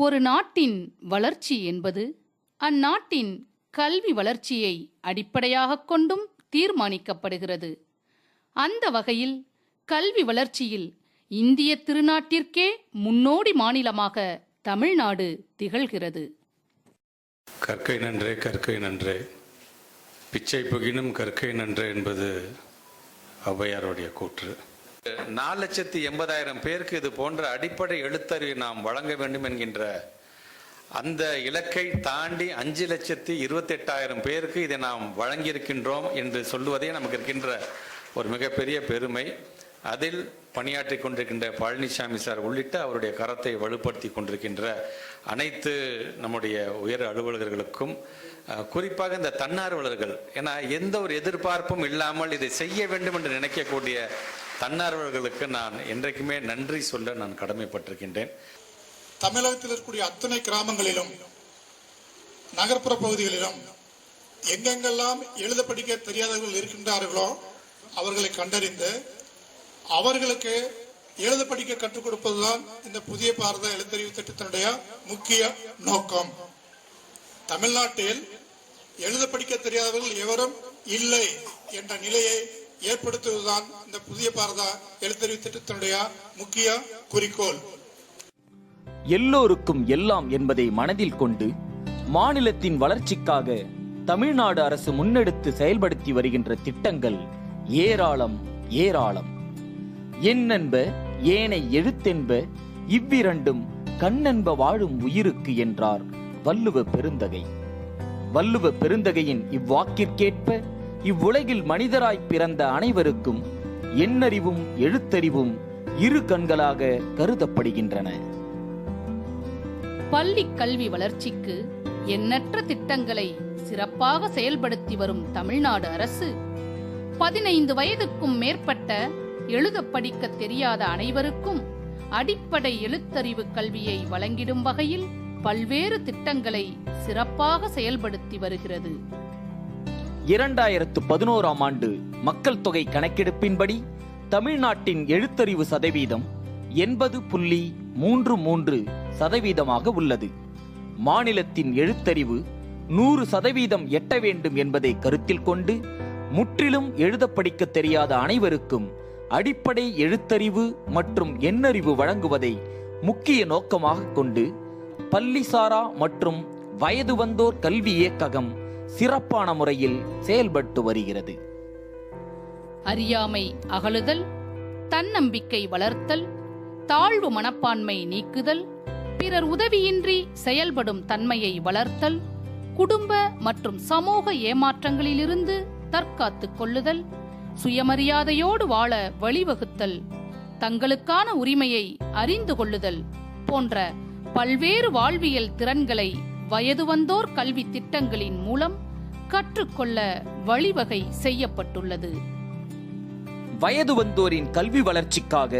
ஒரு நாட்டின் வளர்ச்சி என்பது அந்நாட்டின் கல்வி வளர்ச்சியை அடிப்படையாகக் கொண்டும் தீர்மானிக்கப்படுகிறது. அந்த வகையில் கல்வி வளர்ச்சியில் இந்திய திருநாட்டிற்கே முன்னோடி மாநிலமாக தமிழ்நாடு திகழ்கிறது. கற்கை நன்றே கற்கை நன்றே, பிச்சை புகினும் கற்கை நன்றே என்பது ஔவையாருடைய கூற்று. 4,80,000 பேருக்கு இது போன்ற அடிப்படை எழுத்தறிவை நாம் வழங்க வேண்டும் என்கின்ற அந்த இலக்கை தாண்டி 5,28,000 பேருக்கு இதை நாம் வழங்கியிருக்கின்றோம் என்று சொல்லுவதே நமக்கு இருக்கின்ற ஒரு மிகப்பெரிய பெருமை. அதில் பணியாற்றி கொண்டிருக்கின்ற பழனிசாமி சார் உள்ளிட்ட அவருடைய கரத்தை வலுப்படுத்தி கொண்டிருக்கின்ற அனைத்து நம்முடைய உயர் அலுவலர்களுக்கும், குறிப்பாக இந்த தன்னார்வலர்கள், ஏன்னா எந்த ஒரு எதிர்பார்ப்பும் இல்லாமல் இதை செய்ய வேண்டும் என்று நினைக்கக்கூடிய தன்னார்வலர்களுக்கு நான் என்றைக்குமே நன்றி சொல்ல நான் கடமைப்பட்டிருக்கின்றேன். தமிழகத்தில் இருக்கக்கூடிய அத்தனை கிராமங்களிலும் நகர்ப்புற பகுதிகளிலும் எங்கெங்கெல்லாம் எழுத படிக்க தெரியாதவர்கள் இருக்கின்றார்களோ அவர்களை கண்டறிந்து அவர்களுக்கு எழுத படிக்க கற்றுக் கொடுப்பதுதான் இந்த புதிய பாரத எழுத்தறிவு திட்டத்தினுடைய முக்கிய நோக்கம். தமிழ்நாட்டில் எழுத படிக்க தெரியாதவர்கள் எவரும் இல்லை என்ற நிலையை ஏற்படுத்துவதுதான் இந்த புதிய பாரத எழுத்தறிவு திட்டத்தினுடைய முக்கிய குறிக்கோள். எல்லோருக்கும் எல்லாம் என்பதை மனதில் கொண்டு மாநிலத்தின் வளர்ச்சிக்காக தமிழ்நாடு அரசு முன்னெடுத்து செயல்படுத்தி வருகின்ற திட்டங்கள் ஏராளம் ஏராளம். எண்ணென்ப ஏனை எழுத்தென்ப இவ்விரண்டும் கண்ணென்ப வாழும் உயிருக்கு என்றார் வள்ளுவ பெருந்தகை. வள்ளுவ பெருந்தகையின் இவ்வாக்கிற்கேற்ப இவ்வுலகில் மனிதராய் பிறந்த அனைவருக்கும் எண்ணறிவும் எழுத்தறிவும் இரு கண்களாக கருதப்படுகின்றன. பள்ளி கல்வி வளர்ச்சிக்கு எண்ணற்ற திட்டங்களை சிறப்பாக செயல்படுத்தி வரும் தமிழ்நாடு அரசு 15 வயதுக்கும் மேற்பட்ட எழுத படிக்க தெரியாத அனைவருக்கும் அடிப்படை எழுத்தறிவு கல்வியை வழங்கிடும் வகையில் பல்வேறு திட்டங்களை சிறப்பாக செயல்படுத்தி வருகிறது. 2011ஆம் ஆண்டு மக்கள் தொகை கணக்கெடுப்பின்படி தமிழ்நாட்டின் எழுத்தறிவு சதவீதம் 80.33% உள்ளது. மாநிலத்தின் எழுத்தறிவு 100% எட்ட வேண்டும் என்பதை கருத்தில் கொண்டு முற்றிலும் எழுத படிக்க தெரியாத அனைவருக்கும் அடிப்படை எழுத்தறிவு மற்றும் எண்ணறிவு வழங்குவதை முக்கிய நோக்கமாக கொண்டு பள்ளிசாரா மற்றும் வயது வந்தோர் கல்வி இயக்ககம் சிறப்பான முறையில் செயல்பட்டு வருகிறது. அறியாமை அகலுதல், தன்னம்பிக்கை வளர்த்தல், தாழ்வு மனப்பான்மை நீக்குதல், பிறர் உதவியின்றி செயல்படும் தன்மையை வளர்த்தல், குடும்ப மற்றும் சமூக ஏமாற்றங்களிலிருந்து தற்காத்துக் கொள்ளுதல், சுயமரியாதையோடு வாழ வழிவகுத்தல், தங்களுக்கான உரிமையை அறிந்து கொள்ளுதல் போன்ற பல்வேறு வாழ்வியல் திறன்களை வயது வந்தோர் கல்வி திட்டங்களின் மூலம் கற்றுக்கொள்ள வழிவகை செய்யப்பட்டுள்ளது. வயது வந்தோரின் கல்வி வளர்ச்சிக்காக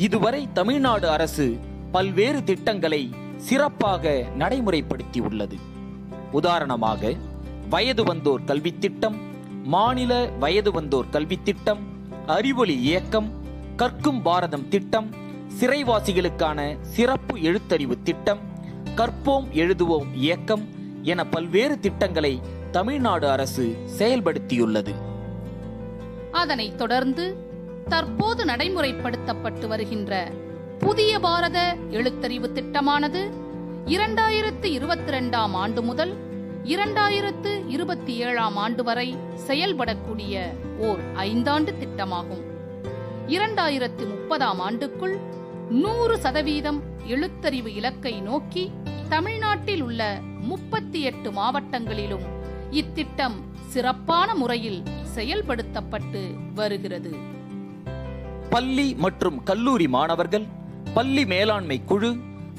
இதுவரை தமிழ்நாடு அரசு பல்வேறு திட்டங்களை சிறப்பாக நடைமுறைப்படுத்தி உள்ளது. உதாரணமாக வயது வந்தோர் கல்வி திட்டம், மாநில வயது வந்தோர் கல்வி திட்டம், அறிவொளி இயக்கம், கற்கும் பாரதம் திட்டம், சிறைவாசிகளுக்கான சிறப்பு எழுத்தறிவு திட்டம், கற்போம் எழுதுவோம் இயக்கம் என பல்வேறு திட்டங்களை தமிழ்நாடு அரசு செயல்படுத்தியுள்ளது. அதனைத் தொடர்ந்து தற்போது நடைமுறைப்படுத்தப்பட்டு வருகின்ற புதிய பாரத எழுத்தறிவு திட்டமானது 2022ஆம் ஆண்டு முதல் 2027ஆம் ஆண்டு வரை செயல்படக்கூடிய ஓர் 5 ஆண்டு திட்டமாகும். 2030ஆம் ஆண்டுக்குள் 100% எழுத்தறிவு இலக்கை நோக்கி தமிழ்நாட்டில் உள்ள 38 மாவட்டங்களிலும் இத்திட்டம் சிறப்பான முறையில் செயல்படுத்தப்பட்டு வருகிறது. பள்ளி மற்றும் கல்லூரி மாணவர்கள், பள்ளி மேலாண்மை குழு,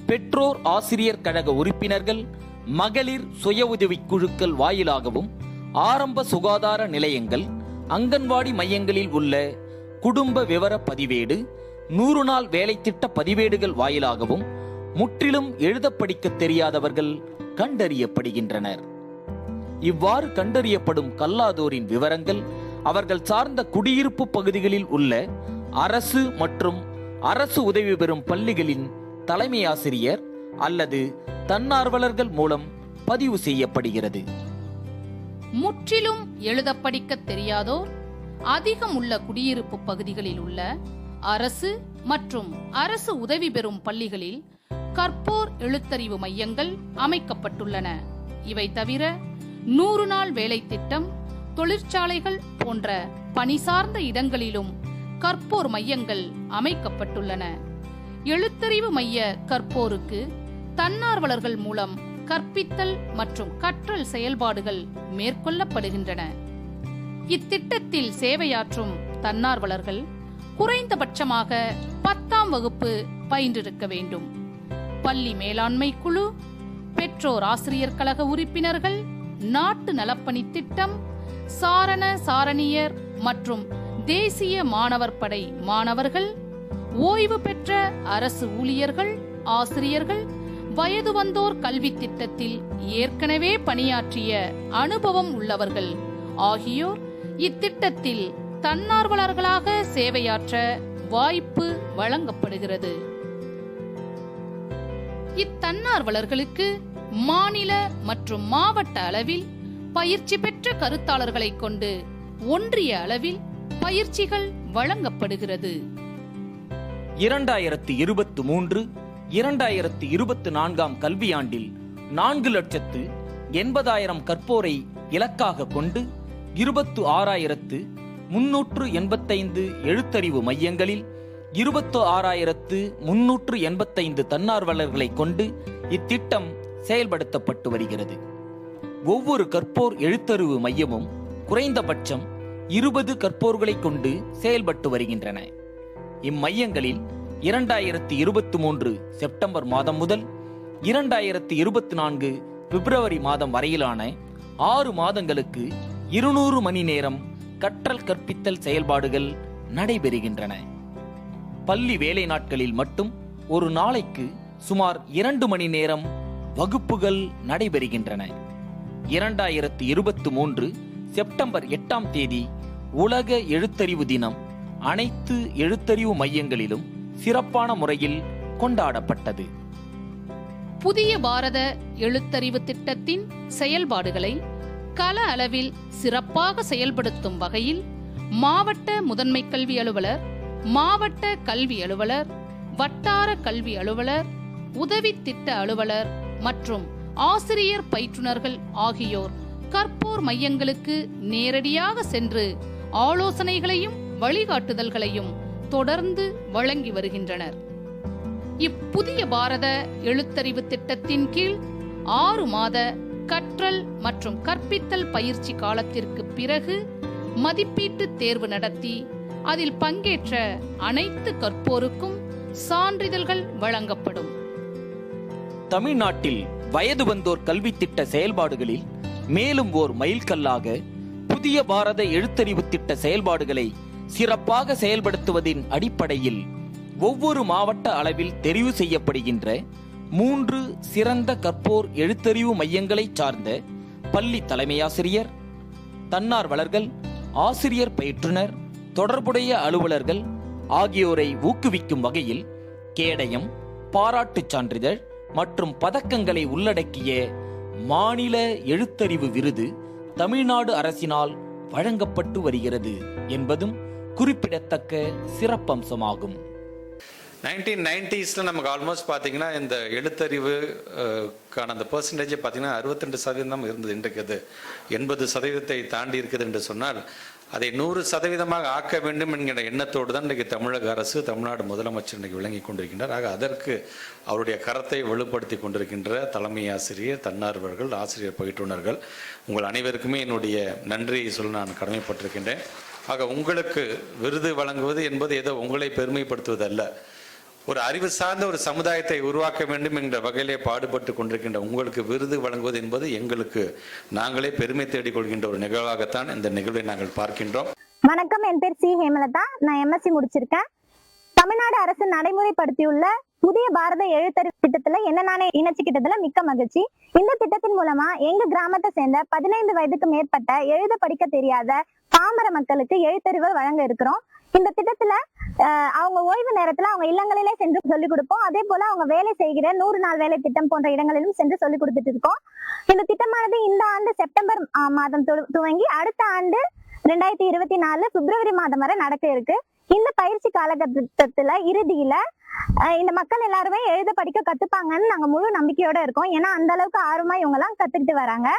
பெற்றோர் ஆசிரியர் கழக உறுப்பினர்கள், மகளிர் சுய உதவிக் குழுக்கள் வாயிலாகவும் ஆரம்ப சுகாதார நிலையங்கள், அங்கன்வாடி மையங்களில் உள்ள குடும்ப விவர பதிவேடு, 100 நாள் வேலை திட்ட பதிவேடுகள் வாயிலாகவும் முற்றிலும் எழுத படிக்க தெரியாதவர்கள் கண்டறியப்படுகின்றனர். இவ்வாறு கண்டறியப்படும் கல்லாதோரின் விவரங்கள் அவர்கள் சார்ந்த குடியிருப்பு பகுதிகளில் உள்ள அரசு மற்றும் அரசு உதவி பெறும் பள்ளிகளின் தலைமை ஆசிரியர் அல்லது தன்னார்வலர்கள் மூலம் பதிவு செய்யப்படுகிறது. முற்றிலும் எழுத படிக்க தெரியாதோர் அதிகம் உள்ள குடியிருப்பு பகுதிகளில் உள்ள அரசு மற்றும் அரசு உதவி பெறும் பள்ளிகளில் கற்போர் எழுத்தறிவு மையங்கள் அமைக்கப்பட்டுள்ளன. இவை தவிர 100 நாள் வேலை திட்டம், தொழிற்சாலைகள் போன்ற பணி சார்ந்த இடங்களிலும் கற்போர் மையங்கள் அமைக்கப்பட்டுள்ளன. எழுத்தறிவு மைய கற்போருக்கு தன்னார்வலர்கள் மூலம் கற்பித்தல் மற்றும் கற்றல் செயல்பாடுகள் மேற்கொள்ளப்படுகின்றன. இத்திட்டத்தில் சேவையாற்றும் தன்னார்வலர்கள் குறைந்தபட்சமாக 10ஆம் வகுப்பு பயின்றிருக்க வேண்டும். பள்ளி மேலாண்மை குழு, பெற்றோர் ஆசிரியர் கழக உறுப்பினர்கள், நாட்டு நலப்பணி திட்டம், சாரண சாரணியர் மற்றும் தேசிய மாணவர் படை மாணவர்கள், ஓய்வு பெற்ற அரசு ஊழியர்கள், ஆசிரியர்கள், வயது வந்தோர் கல்வி திட்டத்தில் ஏற்கனவே பணியாற்றிய அனுபவம் உள்ளவர்கள் ஆகியோர் இத்திட்டத்தில் தன்னார்வலர்களாக சேவையாற்ற வாய்ப்பு வழங்கப்படுகிறது. இத்தன்னார்வலர்களுக்கு மாநில மற்றும் மாவட்ட அளவில் பயிற்சி பெற்ற கருத்தாளர்களை கொண்டு ஒன்றிய அளவில் பயிற்சிகள் வழங்கப்படுகிறது. 2023-2024 கல்வியாண்டில் 4,80,000 கற்போரை இலக்காக கொண்டு 26,385 எழுத்தறிவு மையங்களில் 26,385 தன்னார்வலர்களை கொண்டு இத்திட்டம் செயல்படுத்தப்பட்டு வருகிறது. ஒவ்வொரு கற்போர் எழுத்தறிவு மையமும் குறைந்தபட்சம் 20 கற்போர்களை கொண்டு செயல்பட்டு வருகின்றன. இம்மையங்களில் 2023 செப்டம்பர் மாதம் முதல் 2024 பிப்ரவரி மாதம் வரையிலான 6 மாதங்களுக்கு 200 மணி நேரம் கற்றல் கற்பித்தல் செயல்பாடுகள் நடைபெறுகின்றன. பள்ளி வேலை நாட்களில் மட்டும் ஒரு நாளைக்கு சுமார் 2 மணி நேரம் வகுப்புகள் நடைபெறுகின்றன. 2023 செப்டம்பர் 8ஆம் தேதி உலக எழுத்தறிவு தினம் அனைத்து எழுத்தறிவு மையங்களிலும் சிறப்பான முறையில் கொண்டாடப்பட்டது. புதிய பாரத எழுத்தறிவு திட்டத்தின் செயல்பாடுகளை கள அளவில் சிறப்பாக செயல்படுத்தும் வகையில் மாவட்ட முதன்மை கல்வி அலுவலர், மாவட்ட கல்வி அலுவலர், வட்டார கல்வி அலுவலர், உதவி திட்ட அலுவலர் மற்றும் ஆசிரியர் பயிற்றுனர்கள் ஆகியோர் கற்போர் மையங்களுக்கு நேரடியாக சென்று ஆலோசனைகளையும் வழிகாட்டுதல்களையும் தொடர்ந்து வழங்கி வருகின்றனர். இப்புதிய பாரத எழுத்தறிவு திட்டத்தின் கீழ் 6 மாத கற்றல் மற்றும் கற்பித்தல் பயிற்சி காலத்திற்கு பிறகு மதிப்பீட்டு தேர்வு நடத்தி அதில் பங்கேற்ற அனைத்து கற்போருக்கும் சான்றிதழ்கள் வழங்கப்படும். தமிழ்நாட்டில் வயது வந்தோர் கல்வி திட்ட செயல்பாடுகளில் மேலும் ஓர் மைல்கல்லாக புதிய பாரத எழுத்தறிவு திட்ட செயல்பாடுகளை சிறப்பாக செயல்படுத்துவதின் அடிப்படையில் ஒவ்வொரு மாவட்ட அளவில் தெரிவு செய்யப்படுகின்ற 3 சிறந்த கற்போர் எழுத்தறிவு மையங்களை சார்ந்த பள்ளி தலைமையாசிரியர், தன்னார்வலர்கள், ஆசிரியர் பயிற்றுனர், தொடர்புடைய அலுவலர்கள் ஆகியோரை ஊக்குவிக்கும் வகையில் கேடயம், பாராட்டுச் சான்றிதழ் மற்றும் பதக்கங்களை உள்ளடக்கிய மாநில எழுத்தறிவு விருது தமிழ்நாடு அரசினால் வழங்கப்பட்டு வருகிறது என்பதும் குறிப்பிடத்தக்க சிறப்பம்சமாகும். 1990s நமக்கு ஆல்மோஸ்ட் பார்த்தீங்கன்னா இந்த எழுத்தறிவுக்கான அந்த பெர்சன்டேஜ் பார்த்தீங்கன்னா 62% இருந்தது. இன்றைக்கு அது 80% தாண்டி இருக்குது என்று சொன்னால் அதை 100% ஆக்க வேண்டும் என்கிற எண்ணத்தோடு தான் இன்றைக்கு தமிழக அரசு, தமிழ்நாடு முதலமைச்சர் இன்றைக்கு விளங்கி கொண்டிருக்கின்றார். ஆக அதற்கு அவருடைய கரத்தை வலுப்படுத்தி கொண்டிருக்கின்ற தலைமை ஆசிரியர், தன்னார்வலர்கள், ஆசிரியர் பயிற்றுனர்கள் உங்கள் அனைவருக்குமே என்னுடைய நன்றியை சொல்ல நான் கடமைப்பட்டிருக்கின்றேன். ஆக உங்களுக்கு விருது வழங்குவது என்பது ஏதோ உங்களை பெருமைப்படுத்துவதல்ல, ஒரு அறிவு சார்ந்த ஒரு சமுதாயத்தை உருவாக்க வேண்டும் என்ற வகையிலே பாடுபட்டு கொண்டிருக்கின்ற உங்களுக்கு விருது வழங்குவது என்பது எங்களுக்கு நாங்களே பெருமை தேடிக் கொள்கின்ற ஒரு நிகழ்வாகத்தான் இந்த நிகழ்வை நாங்கள் பார்க்கின்றோம். வணக்கம், என் பேர் சி ஹேமலதா. நான் MSc முடிச்சிருக்கேன். தமிழ்நாடு அரசு நடைமுறைப்படுத்தியுள்ள புதிய பாரத எழுத்தறிவு திட்டத்துல என்ன நானே இணைச்சுக்கிட்டதுல மிக்க மகிழ்ச்சி. இந்த திட்டத்தின் மூலமா எங்க கிராமத்தை சேர்ந்த 15 வயதுக்கு மேற்பட்ட எழுத படிக்க தெரியாத பாமர மக்களுக்கு எழுத்தறிவு வழங்க இருக்கிறோம். இந்த திட்டத்துல அவங்க ஓய்வு நேரத்துல அவங்க இல்லங்களிலே சென்று சொல்லிக் கொடுப்போம். அதே போல அவங்க வேலை செய்கிற 100 நாள் வேலை திட்டம் போன்ற இடங்களிலும் சென்று சொல்லிக் கொடுத்துட்டு இருக்கோம். இந்த திட்டமானது இந்த ஆண்டு செப்டம்பர் மாதம் துவங்கி அடுத்த ஆண்டு 2024 பிப்ரவரி மாதம் வரை நடக்க இருக்கு. இந்த பயிற்சி காலகட்டத்துல இறுதியில இந்த மக்கள் எல்லாருமே எழுத படிக்க கத்துப்பாங்கன்னு நாங்க முழு நம்பிக்கையோட இருக்கோம். ஏன்னா அந்த அளவுக்கு ஆர்வமா இவங்க எல்லாம் கத்துக்கிட்டு வராங்க.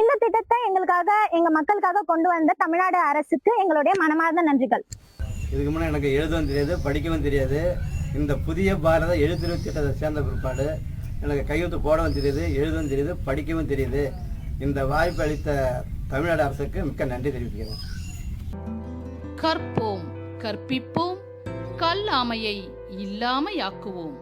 இந்த திட்டத்தை எங்களுக்காக எங்க மக்களுக்காக கொண்டு வந்த தமிழ்நாடு அரசுக்கு எங்களுடைய மனமார்ந்த நன்றிகள். இதுக்கு முன்னாடி எனக்கு எழுதவும் தெரியாது, படிக்கவும் தெரியாது. இந்த புதிய பாரத எழுத்துறவு திட்டத்தை சேர்ந்த பிற்பாடு எனக்கு கையெழுத்து போடவும் தெரியுது, எழுதவும் தெரியுது, படிக்கவும் தெரியுது. இந்த வாய்ப்பு அளித்த தமிழ்நாடு அரசுக்கு மிக்க நன்றி தெரிவிக்கிறேன். கற்போம், கற்பிப்போம், கல்லாமையை இல்லாமையாக்குவோம்.